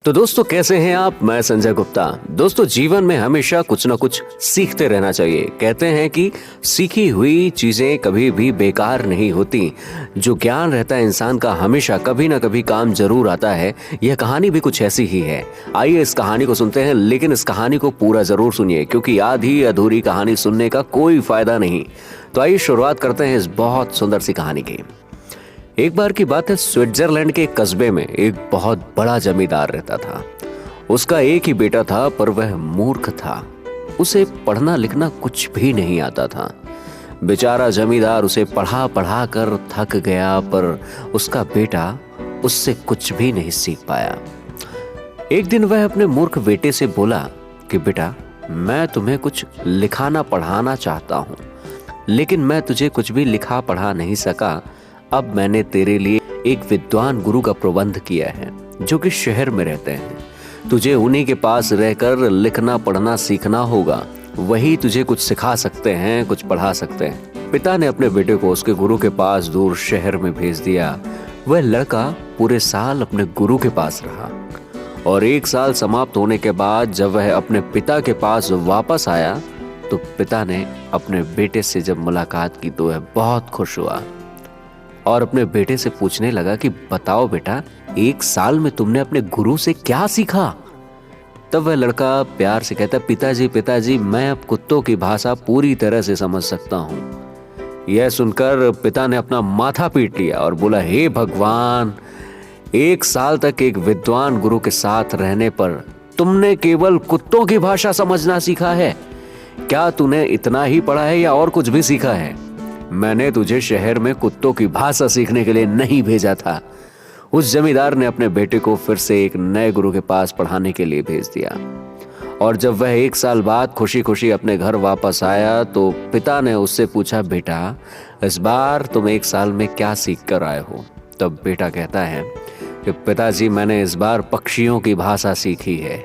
तो दोस्तों कैसे हैं आप। मैं संजय गुप्ता। दोस्तों जीवन में हमेशा कुछ ना कुछ सीखते रहना चाहिए। कहते हैं कि सीखी हुई चीजें कभी भी बेकार नहीं होती। जो ज्ञान रहता है इंसान का हमेशा कभी ना कभी काम जरूर आता है। यह कहानी भी कुछ ऐसी ही है। आइए इस कहानी को सुनते हैं, लेकिन इस कहानी को पूरा जरूर सुनिए क्योंकि आधी अधूरी कहानी सुनने का कोई फायदा नहीं। तो आइए शुरुआत करते हैं इस बहुत सुंदर सी कहानी की। एक बार की बात है, स्विट्जरलैंड के एक कस्बे में एक बहुत बड़ा जमींदार रहता था। उसका एक ही बेटा था, पर वह मूर्ख था। उसे पढ़ना लिखना कुछ भी नहीं आता था। बेचारा जमींदार उसे पढ़ा पढ़ा कर थक गया, पर उसका बेटा उससे कुछ भी नहीं सीख पाया। एक दिन वह अपने मूर्ख बेटे से बोला कि बेटा, मैं तुम्हें कुछ लिखाना पढ़ाना चाहता हूँ, लेकिन मैं तुझे कुछ भी लिखा पढ़ा नहीं सका। अब मैंने तेरे लिए एक विद्वान गुरु का प्रबंध किया है जो कि शहर में रहते हैं। तुझे उन्हीं के पास रहकर लिखना पढ़ना सीखना होगा। वही तुझे कुछ सिखा सकते हैं, कुछ पढ़ा सकते हैं। पिता ने अपने बेटे को उसके गुरु के पास दूर शहर में भेज दिया। वह लड़का पूरे साल अपने गुरु के पास रहा और एक साल समाप्त होने के बाद जब वह अपने पिता के पास वापस आया तो पिता ने अपने बेटे से जब मुलाकात की तो वह बहुत खुश हुआ और अपने बेटे से पूछने लगा कि बताओ बेटा, एक साल में तुमने अपने गुरु से क्या सीखा। तब वह लड़का प्यार से कहता, पिताजी मैं अब कुत्तों की भाषा पूरी तरह से समझ सकता हूँ। यह सुनकर पिता ने अपना माथा पीट लिया और बोला, हे भगवान, एक साल तक एक विद्वान गुरु के साथ रहने पर तुमने केवल कुत्तों की भाषा समझना सीखा है। क्या तूने इतना ही पढ़ा है या और कुछ भी सीखा है? मैंने तुझे शहर में कुत्तों की भाषा सीखने के लिए नहीं भेजा था। उस जमींदार ने अपने बेटे को फिर से एक नए गुरु के पास पढ़ाने के लिए भेज दिया और जब वह एक साल बाद खुशी खुशी अपने घर वापस आया तो पिता ने उससे पूछा, बेटा, इस बार तुम एक साल में क्या सीख कर आए हो? तब बेटा कहता है कि पिताजी, मैंने इस बार पक्षियों की भाषा सीखी है।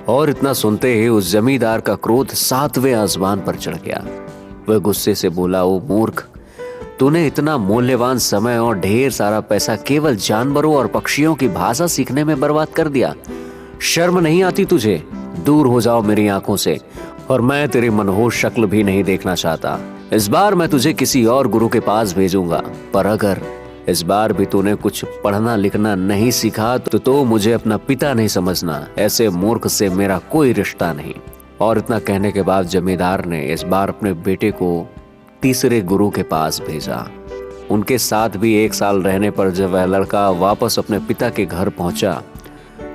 और इतना सुनते ही उस जमींदार का क्रोध 7वें आसमान पर चढ़ गया। वह गुस्से से बोला, ओ मूर्ख, तूने इतना मूल्यवान समय और ढेर सारा पैसा केवल जानवरों और पक्षियों की भाषा सीखने में बर्बाद कर दिया। शर्म नहीं आती तुझे? दूर हो जाओ मेरी आंखों से, और मैं तेरी मनहूस शक्ल भी नहीं देखना चाहता। इस बार मैं तुझे किसी और गुरु के पास भेजूंगा, पर अगर इस बार भी तूने कुछ पढ़ना लिखना नहीं सीखा तो मुझे अपना पिता नहीं समझना। ऐसे मूर्ख से मेरा कोई रिश्ता नहीं। और इतना कहने के बाद जमींदार ने इस बार अपने बेटे को तीसरे गुरु के पास भेजा। उनके साथ भी एक साल रहने पर जब वह लड़का वापस अपने पिता के घर पहुंचा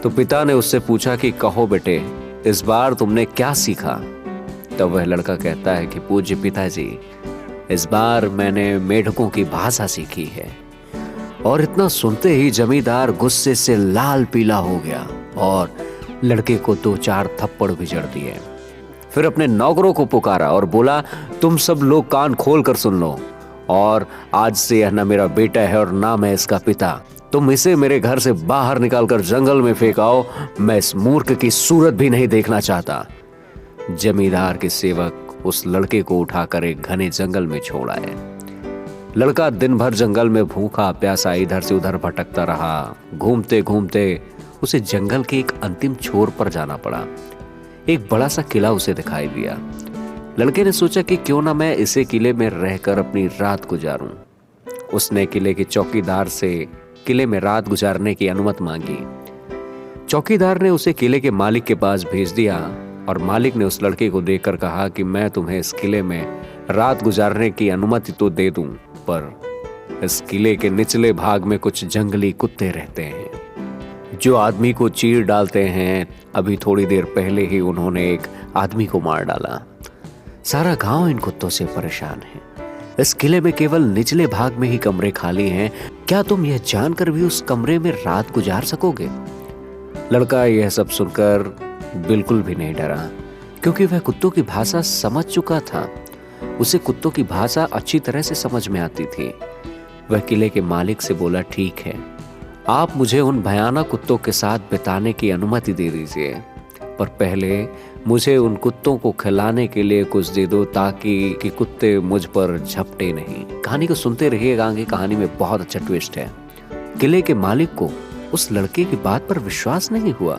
तो पिता ने उससे पूछा कि कहो बेटे, इस बार तुमने क्या सीखा? तब वह लड़का कहता है कि पूज्य पिताजी, इस बार मैंने मेढकों की भाषा सीखी है। और इतना सुनते ही जमींदार गुस्से से लाल पीला हो गया और लड़के को 2-4 थप्पड़ भी जड़ दिए। फिर अपने नौकरों को पुकारा और बोला, तुम सब लोग कान खोल कर सुन लो, और आज से यह न मेरा बेटा है और ना मैं इसका पिता। तुम इसे मेरे घर से बाहर निकालकर जंगल में फेंकाओ। मैं इस मूर्ख की सूरत भी नहीं देखना चाहता। जमींदार के सेवक उस लड़के को उठाकर एक घने जंगल में छोड़ आए। लड़का दिन भर जंगल में भूखा प्यासा इधर से उधर भटकता रहा। घूमते घूमते उसे जंगल के एक अंतिम छोर पर जाना पड़ा। एक बड़ा सा किला उसे दिखाई दिया। लड़के ने सोचा कि क्यों ना मैं इसे किले में रहकर अपनी रात गुजारूं। उसने किले के चौकीदार से किले में रात गुजारने की अनुमति मांगी। चौकीदार ने उसे किले के मालिक के पास भेज दिया और मालिक ने उस लड़के को देखकर कहा कि मैं तुम्हें इस किले में रात गुजारने की अनुमति तो दे दूं, पर इस किले के निचले भाग में कुछ जंगली कुत्ते रहते हैं जो आदमी को चीर डालते हैं। अभी थोड़ी देर पहले ही उन्होंने एक आदमी को मार डाला। सारा गांव इन कुत्तों से परेशान है। इस किले में केवल निचले भाग में ही कमरे खाली हैं। क्या तुम यह जानकर भी उस कमरे में रात गुजार सकोगे? लड़का यह सब सुनकर बिल्कुल भी नहीं डरा, क्योंकि वह कुत्तों की भाषा समझ चुका था। उसे कुत्तों की भाषा अच्छी तरह से समझ में आती थी। वह किले के मालिक से बोला, ठीक है, आप मुझे उन भयानक कुत्तों के साथ बिताने की अनुमति दे दीजिए, पर पहले मुझे उन कुत्तों को खिलाने के लिए कुछ दे दो ताकि कुत्ते मुझ पर झपटे नहीं। कहानी को सुनते रहिएगा, आगे कहानी में बहुत अच्छा ट्विस्ट है। किले के मालिक को उस लड़के की बात पर विश्वास नहीं हुआ,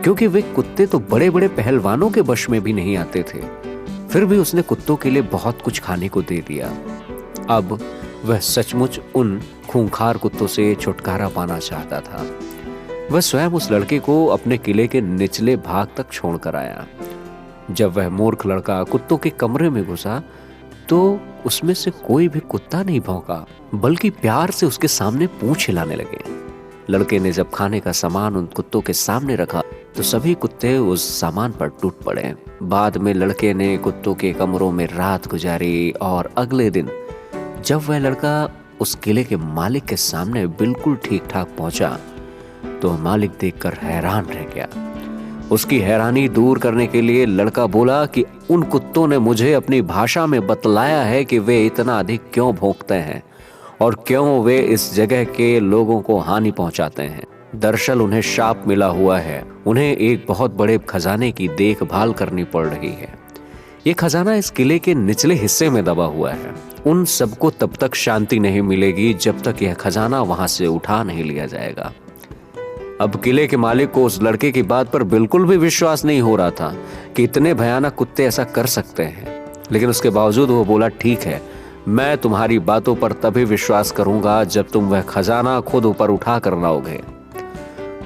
क्योंकि वे कुत्ते तो बड़े बड़े पहलवानों के वश में भी नहीं आते थे। फिर भी उसने कुत्तों के लिए बहुत कुछ खाने को दे दिया। अब वह सचमुच उन खूंखार कुत्तों से छुटकारा पाना चाहता था। वह स्वयं उस लड़के को अपने किले के निचले भाग तक छोड़कर आया। जब वह मूर्ख लड़का कुत्तों के कमरे में घुसा तो उसमें से कोई भी कुत्ता नहीं भौंका, बल्कि प्यार से उसके सामने पूंछ हिलाने लगे। लड़के ने जब खाने का सामान उन कुत्तों के सामने रखा तो सभी कुत्ते उस सामान पर टूट पड़े। बाद में लड़के ने कुत्तों के कमरों में रात गुजारी और अगले दिन जब वह लड़का उस किले के मालिक के सामने बिल्कुल ठीक ठाक पहुंचा तो मालिक देखकर हैरान रह गया। उसकी हैरानी दूर करने के लिए लड़का बोला कि उन कुत्तों ने मुझे अपनी भाषा में बतलाया है कि वे इतना अधिक क्यों भौंकते हैं और क्यों वे इस जगह के लोगों को हानि पहुंचाते हैं। दरअसल उन्हें शाप मिला हुआ है, उन्हें एक बहुत बड़े खजाने की देखभाल करनी पड़ रही है। ये खजाना इस किले के निचले हिस्से में दबा हुआ है। उन सबको तब तक शांति नहीं मिलेगी जब तक यह खजाना वहां से उठा नहीं लिया जाएगा। अब किले के मालिक को उस लड़के की बात पर बिल्कुल भी विश्वास नहीं हो रहा था कि इतने भयानक कुत्ते ऐसा कर सकते हैं, लेकिन उसके बावजूद वो बोला, ठीक है, मैं तुम्हारी बातों पर तभी विश्वास करूंगा जब तुम वह खजाना खुद ऊपर उठा कर लाओगे।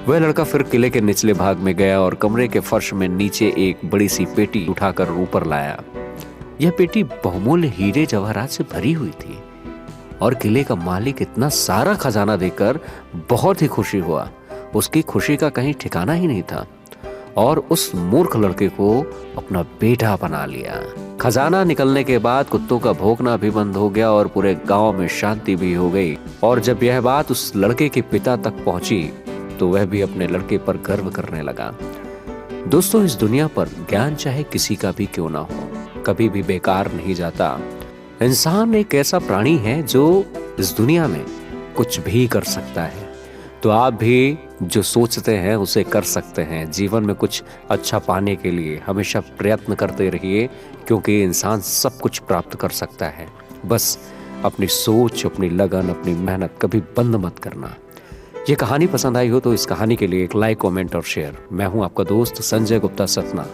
वह लड़का फिर किले के निचले भाग में गया और कमरे के फर्श में नीचे एक बड़ी सी पेटी उठाकर ऊपर लाया। यह पेटी बहुमूल्य हीरे जवाहरात से भरी हुई थी और किले का मालिक इतना सारा खजाना देखकर बहुत ही खुशी हुआ। उसकी खुशी का कहीं ठिकाना ही नहीं था और उस मूर्ख लड़के को अपना बेटा बना लिया। खजाना निकलने के बाद कुत्तों का भौंकना भी बंद हो गया और पूरे गांव में शांति भी हो गई। और जब यह बात उस लड़के के पिता तक पहुंची तो वह भी अपने लड़के पर गर्व करने लगा। दोस्तों, इस दुनिया पर ज्ञान चाहे किसी का भी क्यों ना हो, कभी भी बेकार नहीं जाता। इंसान एक ऐसा प्राणी है जो इस दुनिया में कुछ भी कर सकता है। तो आप भी जो सोचते हैं उसे कर सकते हैं। जीवन में कुछ अच्छा पाने के लिए हमेशा प्रयत्न करते रहिए, क्योंकि इंसान सब कुछ प्राप्त कर सकता है। बस अपनी सोच, अपनी लगन, अपनी मेहनत कभी बंद मत करना। ये कहानी पसंद आई हो तो इस कहानी के लिए एक लाइक, कमेंट और शेयर। मैं हूं आपका दोस्त संजय गुप्ता सतना।